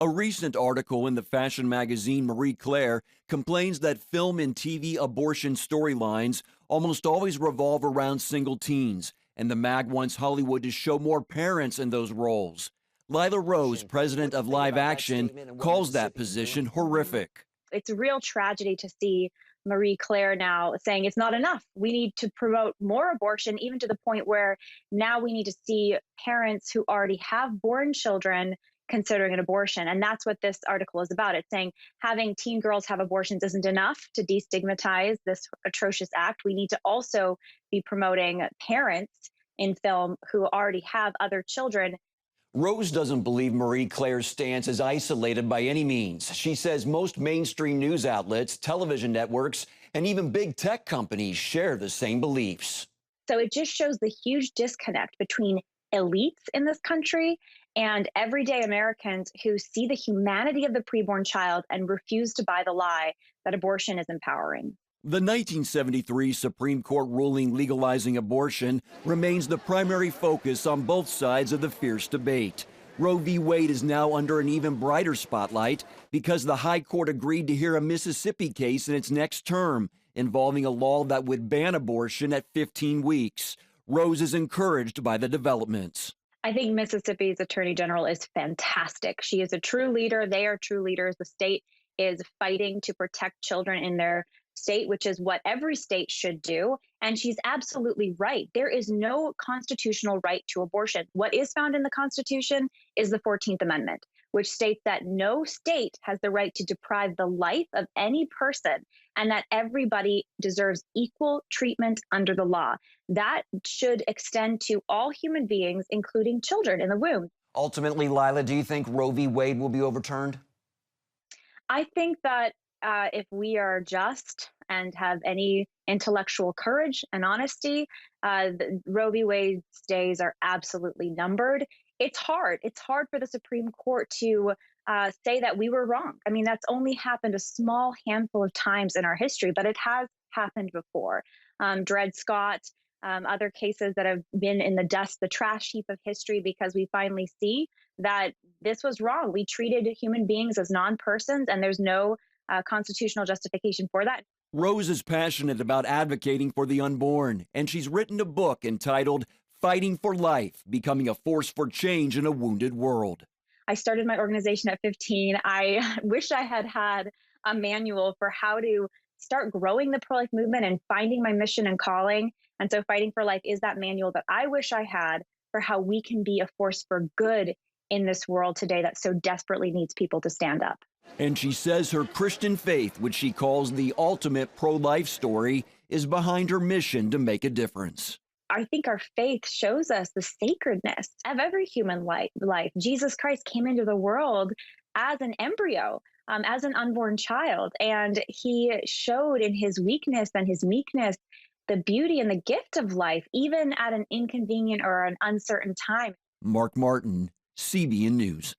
A recent article in the fashion magazine Marie Claire complains that film and TV abortion storylines almost always revolve around single teens, and the mag wants Hollywood to show more parents in those roles. Lila Rose, president of Live Action, calls that position horrific. It's a real tragedy to see Marie Claire now saying it's not enough. We need to promote more abortion, even to the point where now we need to see parents who already have born children considering an abortion. And that's what this article is about. It's saying having teen girls have abortions isn't enough to destigmatize this atrocious act. We need to also be promoting parents in film who already have other children. Rose doesn't believe Marie Claire's stance is isolated by any means. She says most mainstream news outlets, television networks, and even big tech companies share the same beliefs. So it just shows the huge disconnect between elites in this country and everyday Americans who see the humanity of the preborn child and refuse to buy the lie that abortion is empowering. The 1973 Supreme Court ruling legalizing abortion remains the primary focus on both sides of the fierce debate. Roe v. Wade is now under an even brighter spotlight because the High Court agreed to hear a Mississippi case in its next term involving a law that would ban abortion at 15 weeks. Rose is encouraged by the developments. I think Mississippi's Attorney General is fantastic. She is a true leader. They are true leaders. The state is fighting to protect children in their state, which is what every state should do. And she's absolutely right. There is no constitutional right to abortion. What is found in the Constitution is the 14th Amendment, which states that no state has the right to deprive the life of any person and that everybody deserves equal treatment under the law. That should extend to all human beings, including children in the womb. Ultimately, Lila, do you think Roe v. Wade will be overturned? I think that if we are just and have any intellectual courage and honesty, Roe v. Wade's days are absolutely numbered. It's hard. It's hard for the Supreme Court to say that we were wrong. I mean, that's only happened a small handful of times in our history, but it has happened before. Dred Scott, other cases that have been in the dust, the trash heap of history, because we finally see that this was wrong. We treated human beings as non-persons, and there's no constitutional justification for that. Rose is passionate about advocating for the unborn, and she's written a book entitled Fighting for Life, Becoming a Force for Change in a Wounded World. I started my organization at 15. I wish I had had a manual for how to start growing the pro-life movement and finding my mission and calling. And so Fighting for Life is that manual that I wish I had for how we can be a force for good in this world today that so desperately needs people to stand up. And she says her Christian faith, which she calls the ultimate pro-life story, is behind her mission to make a difference. I think our faith shows us the sacredness of every human life. Jesus Christ came into the world as an embryo, as an unborn child, and he showed in his weakness and his meekness the beauty and the gift of life, even at an inconvenient or an uncertain time. Mark Martin, CBN News.